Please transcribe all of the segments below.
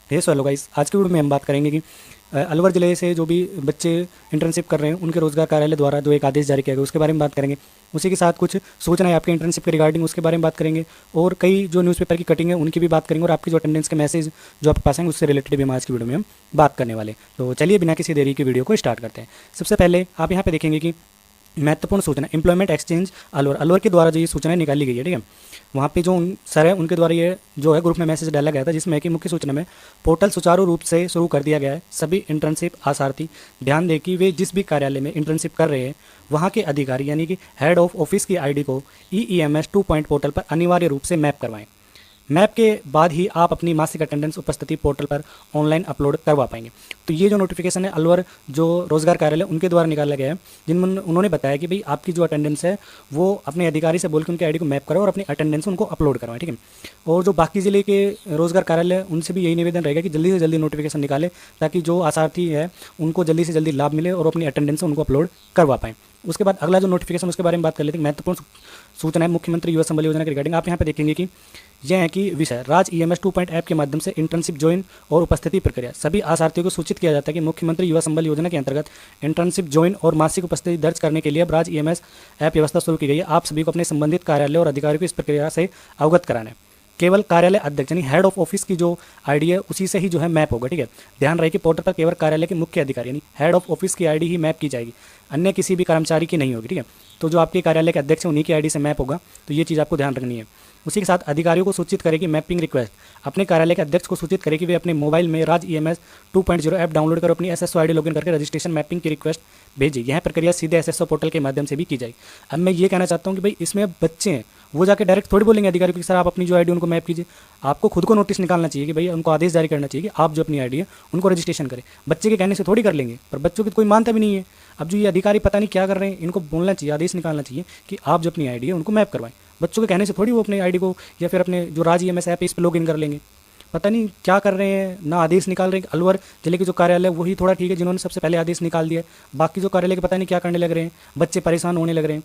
Hello guys, आज की video में हम बात करेंगे कि अलवर ज़िले से जो भी बच्चे इंटर्नशिप कर रहे हैं उनके रोजगार कार्यालय द्वारा जो एक आदेश जारी किया गया उसके बारे में बात करेंगे। उसी के साथ कुछ सूचनाएं आपके इंटर्नशिप के रिगार्डिंग उसके बारे में बात करेंगे और कई जो न्यूज़पेपर की कटिंग है उनकी भी बात करेंगे और आपकी जो अटेंडेंस के मैसेज जो आपके पास हैं उससे रिलेटेड भी हम आज की वीडियो में हम बात करने वाले। तो चलिए बिना किसी देरी की वीडियो को स्टार्ट करते हैं। सबसे पहले आप यहाँ पे देखेंगे कि महत्वपूर्ण सूचना एम्प्लॉयमेंट एक्सचेंज अलवर के द्वारा जो ये सूचनाएं निकाली गई है, ठीक है। वहाँ पे जो सर है उनके द्वारा ये जो है ग्रुप में मैसेज डाला गया था जिसमें कि मुख्य सूचना में पोर्टल सुचारू रूप से शुरू कर दिया गया है। सभी इंटर्नशिप आसार्थी ध्यान दें कि वे जिस भी कार्यालय में इंटर्नशिप कर रहे हैं वहाँ के अधिकारी यानी कि हेड ऑफ ऑफिस की आईडी को EEMS 2 पॉइंट पोर्टल पर अनिवार्य रूप से मैप करवाएं। मैप के बाद ही आप अपनी मासिक अटेंडेंस उपस्थिति पोर्टल पर ऑनलाइन अपलोड करवा पाएंगे। तो ये जो नोटिफिकेशन है अलवर जो रोजगार कार्यालय उनके द्वारा निकाला गया है, जिनमें उन्होंने बताया कि भाई आपकी जो अटेंडेंस है वो अपने अधिकारी से बोल के उनके आईडी को मैप करो और अपनी अटेंडेंस उनको अपलोड करवाएं, ठीक है। और जो बाकी ज़िले के रोजगार कार्यालय उनसे भी यही निवेदन रहेगा कि जल्दी से जल्दी नोटिफिकेशन निकाले ताकि जो आसार्थी है उनको जल्दी से जल्दी लाभ मिले और अपनी अटेंडेंस उनको अपलोड करवा पाएँ। उसके बाद अगला जो नोटिफिकेशन उसके बारे में बात कर लेते हैं। महत्वपूर्ण सूचना है मुख्यमंत्री युवा संबल योजना के रिगार्डिंग। आप यहाँ पे देखेंगे कि यह है कि विषय राज EMS 2 पॉइंट ऐप के माध्यम से इंटर्नशिप ज्वाइन और उपस्थिति प्रक्रिया सभी आसार्थियों को सूचित किया जाता है कि मुख्यमंत्री युवा संबल योजना के अंतर्गत इंटर्नशिप ज्वाइन और मासिक उपस्थिति दर्ज करने के लिए अब राज EMS ऐप व्यवस्था शुरू की गई है। आप सभी को अपने संबंधित कार्यालय और अधिकारियों को इस प्रक्रिया से अवगत कराना है। केवल कार्यालय अध्यक्ष यानी हेड ऑफ ऑफिस की जो आईडी है उसी से ही जो है मैप होगा, ठीक है। ध्यान रहे कि पोर्टल पर केवल कार्यालय के मुख्य अधिकारी यानी हेड ऑफ ऑफिस की आईडी ही मैप की जाएगी, अन्य किसी भी कर्मचारी की नहीं होगी, ठीक है। तो जो आपके कार्यालय के अध्यक्ष हैं उन्हीं की आईडी से मैप होगा, तो ये चीज़ आपको ध्यान रखनी है। उसी के साथ अधिकारियों को सूचित करें कि मैपिंग रिक्वेस्ट अपने कार्यालय के अध्यक्ष को सूचित करें कि वे अपने मोबाइल में राज EMS 2.0 ऐप डाउनलोड कर अपनी SSO आईडी लॉगिन करके रजिस्ट्रेशन मैपिंग की रिक्वेस्ट भेजिए। यह प्रक्रिया सीधे SSO पोर्टल के माध्यम से भी की जाएगी। अब मैं ये कहना चाहता हूँ कि भाई इसमें बच्चे हैं वो जाके डायरेक्ट थोड़ी बोलेंगे अधिकारी को कि सर आप अपनी जो आईडी उनको मैप कीजिए। आपको खुद को नोटिस निकालना चाहिए कि भाई उनको आदेश जारी करना चाहिए कि आप जो अपनी आईडी है उनको रजिस्ट्रेशन करें। बच्चे के कहने से थोड़ी कर लेंगे, पर बच्चों की कोई मानता भी नहीं है। अब जो ये अधिकारी पता नहीं क्या कर रहे हैं, इनको बोलना चाहिए, आदेश निकालना चाहिए कि आप जो अपनी आईडी है उनको मैप करवाएं। बच्चों के कहने से थोड़ी वो अपनी आईडी को या फिर अपने जो राज EMS ऐप है इस पर लॉगिन कर लेंगे। पता नहीं क्या कर रहे हैं, ना आदेश निकाल रहे हैं। अलवर जिले के जो कार्यालय वही थोड़ा ठीक है जिन्होंने सबसे पहले आदेश निकाल दिया, बाकी जो कार्यालय के पता नहीं क्या करने लग रहे हैं, बच्चे परेशान होने लग रहे हैं।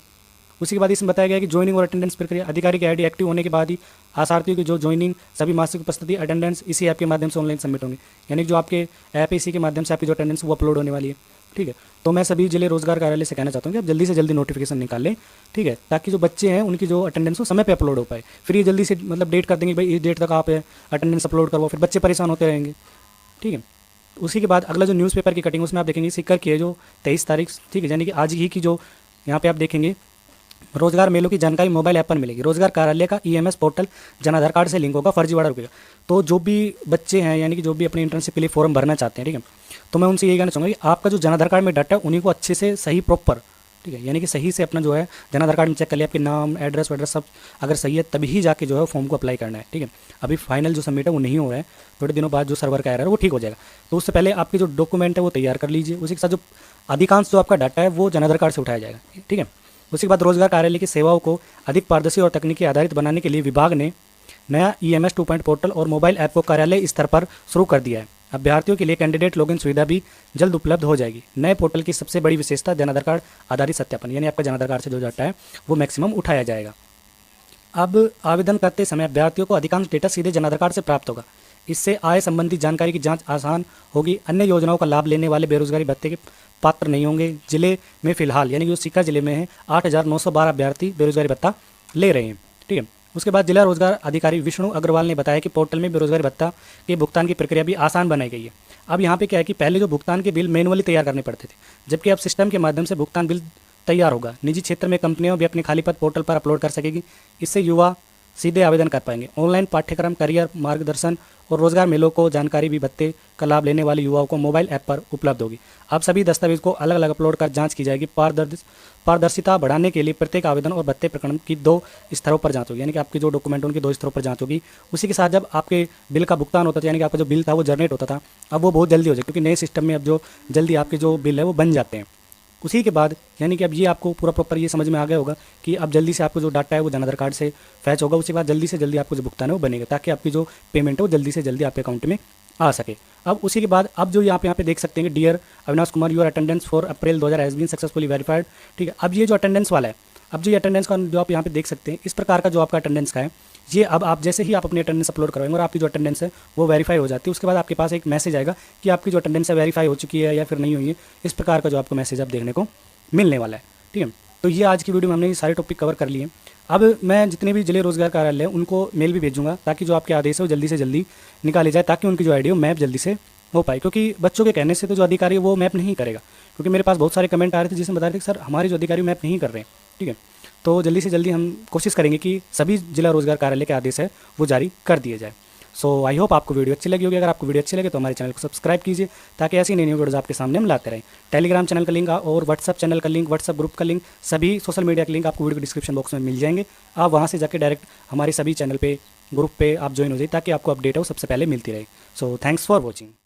उसी के बाद इसमें बताया गया कि ज्वाइनिंग और अटेंडेंस प्रक्रिया अधिकारी की आईडी एक्टिव होने के बाद ही आसार्थियों की जो ज्वाइनिंग सभी मासिक उपस्थिति अटेंडेंस इसी ऐप के माध्यम से ऑनलाइन सबमिट होंगे। यानी जो आपके ऐप है इसी के माध्यम से आपकी जो अटेंडेंस वो अपलोड होने वाली है, ठीक है। तो मैं सभी जिले रोजगार कार्यालय से कहना चाहता हूँ कि आप जल्दी से जल्दी नोटिफिकेशन निकाल लें, ठीक है, ताकि जो बच्चे हैं उनकी जो अटेंडेंस हो समय पे अपलोड हो पाए। फिर ये जल्दी से मतलब डेट कर देंगे भाई इस डेट तक आप अटेंडेंस अपलोड करवाओ, फिर बच्चे परेशान होते रहेंगे, ठीक है। उसी के बाद अगला जो न्यूज़पेपर की कटिंग उसमें आप देखेंगे सिक्कर की है जो 23 तारीख, ठीक है, यानी कि आज ही की जो यहाँ पे आप देखेंगे रोजगार मेलों की जानकारी मोबाइल ऐप पर मिलेगी। रोजगार कार्यालय का EMS portal Jan Aadhaar card से लिंक होगा, फर्जीवाड़ा रुकेगा। तो जो भी बच्चे हैं यानी कि जो भी अपने इंटर्नशिप के लिए फॉर्म भरना चाहते हैं, ठीक है, तो मैं उनसे यही कहना चाहूँगा कि आपका जो जन आधार कार्ड में डाटा है उन्हीं को अच्छे से सही प्रॉपर, ठीक है, यानी कि सही से अपना जो है जन आधार कार्ड में चेक कर लिया आपके नाम एड्रेस वेड्रेस सब अगर सही है तभी ही जाके जो है फॉर्म को अप्लाई करना है, ठीक है। अभी फाइनल जो सबमिट है वो नहीं हो रहा है, थोड़े दिनों बाद जो सर्वर का एरर है वो ठीक हो जाएगा। तो उससे पहले आपके जो डॉक्यूमेंट है वो तैयार कर लीजिए। उसी के साथ जो अधिकांश जो आपका डाटा है वो जन आधार कार्ड से उठाया जाएगा, ठीक है। उसी के बाद रोजगार कार्यालय की सेवाओं को अधिक पारदर्शी और तकनीकी आधारित बनाने के लिए विभाग ने नया EMS 2 पॉइंट पोर्टल और मोबाइल ऐप को कार्यालय स्तर पर शुरू कर दिया है। अभ्यर्थियों के लिए कैंडिडेट लॉगिन सुविधा भी जल्द उपलब्ध हो जाएगी। नए पोर्टल की सबसे बड़ी विशेषता जन आधार कार्ड आधारित सत्यापन, यानी आपका जन आधार कार्ड से जो डाटा है वो मैक्सिमम उठाया जाएगा। अब आवेदन करते समय अभ्यर्थियों को अधिकांश डेटा सीधे जन आधार कार्ड से प्राप्त होगा। इससे आय संबंधी जानकारी की जांच आसान होगी। अन्य योजनाओं का लाभ लेने वाले बेरोजगारी भत्ते के पात्र नहीं होंगे। जिले में फिलहाल यानी कि जो सीकर जिले में है 8,912 अभ्यर्थी बेरोजगारी भत्ता ले रहे हैं, ठीक है। उसके बाद जिला रोजगार अधिकारी विष्णु अग्रवाल ने बताया कि पोर्टल में बेरोजगारी भत्ता के भुगतान की प्रक्रिया भी आसान बनाई गई है। अब यहाँ पे क्या है कि पहले जो भुगतान के बिल मैनुअली तैयार करने पड़ते थे, जबकि अब सिस्टम के माध्यम से भुगतान बिल तैयार होगा। निजी क्षेत्र में कंपनियां भी अपने खाली पद पोर्टल पर अपलोड कर सकेगी। इससे युवा सीधे आवेदन कर पाएंगे। ऑनलाइन पाठ्यक्रम करियर मार्गदर्शन और रोजगार मेलों को जानकारी भी भत्ते का लाभ लेने वाले युवाओं को मोबाइल ऐप पर उपलब्ध होगी। अब सभी दस्तावेज को अलग अलग अपलोड कर जांच की जाएगी। पारदर्शिता बढ़ाने के लिए प्रत्येक आवेदन और भत्ते प्रकरण की 2 स्तरों पर जांच होगी, यानी कि आपके जो डॉक्यूमेंट उनके 2 स्तरों पर जांच होगी। उसी के साथ जब आपके बिल का भुगतान होता था यानी कि आपका जो बिल था वो जनरेट होता था, अब वो बहुत जल्दी हो जाए क्योंकि नए सिस्टम में अब जो जल्दी आपके जो बिल है वो बन जाते हैं। उसी के बाद यानी कि अब ये आपको पूरा प्रॉपर ये समझ में आ गया होगा कि अब जल्दी से आपको जो डाटा है वो जन आधार कार्ड से फैच होगा। उसके बाद जल्दी से जल्दी आपको जो भुगतान है वो बनेगा ताकि आपकी जो पेमेंट है वो जल्दी से जल्दी आपके अकाउंट में आ सके। अब उसी के बाद अब जो यहाँ पे देख सकते हैं कि dear Avinash Kumar your attendance for April 2000 has been successfully verified, ठीक है। अब ये जो अटेंडेंस वाला है अब जो ये अटेंडेंस का जो आप यहाँ पे देख सकते हैं, इस प्रकार का जो आपका अटेंडेंस का है, ये अब आप जैसे ही आप अपनी अटेंडेंस अपलोड करवाएंगे और आपकी जो अटेंडेंस है वो वेरीफाई हो जाती है, उसके बाद आपके पास एक मैसेज आएगा कि आपकी जो अटेंडेंस है वेरीफाई हो चुकी है या फिर नहीं हुई है। इस प्रकार का जो आपको मैसेज आप देखने को मिलने वाला है। ठीक है, तो ये आज की वीडियो में हमने ये सारे टॉपिक कवर कर लिए। अब मैं जितने भी जिले रोजगार कार्यालय हैं उनको मेल भी भेजूंगा ताकि जो आपके आदेश है वो जल्दी से जल्दी निकाले जाए, ताकि उनकी जो आईडी हो मैप जल्दी से हो पाए। क्योंकि बच्चों के कहने से तो जो अधिकारी है वो मैप नहीं करेगा, क्योंकि मेरे पास बहुत सारे कमेंट आ रहे थे जिसमें बता रहे थे कि सर हमारे जो अधिकारी मैप नहीं कर रहे हैं। ठीक है, तो जल्दी से जल्दी हम कोशिश करेंगे कि सभी जिला रोजगार कार्यालय के आदेश है वो जारी कर दिए जाए। सो आई होप आपको वीडियो अच्छी लगी होगी। अगर आपको वीडियो अच्छी लगे तो हमारे चैनल को सब्सक्राइब कीजिए ताकि ऐसी नई वीडियोज़ आपके सामने हम लाते रहें। टेलीग्राम चैनल का लिंक और व्हाट्सअप चैनल का लिंक, व्हाट्सअप ग्रुप का लिंक, सभी सोशल मीडिया के लिंक आपको वीडियो के डिस्क्रिप्शन बॉक्स में मिल जाएंगे। आप वहाँ से जाकर डायरेक्ट हमारे सभी चैनल पे, ग्रुप पे आप ज्वाइन हो जाइए ताकि आपको अपडेट हो सबसे पहले मिलती रहे। So thanks for watching.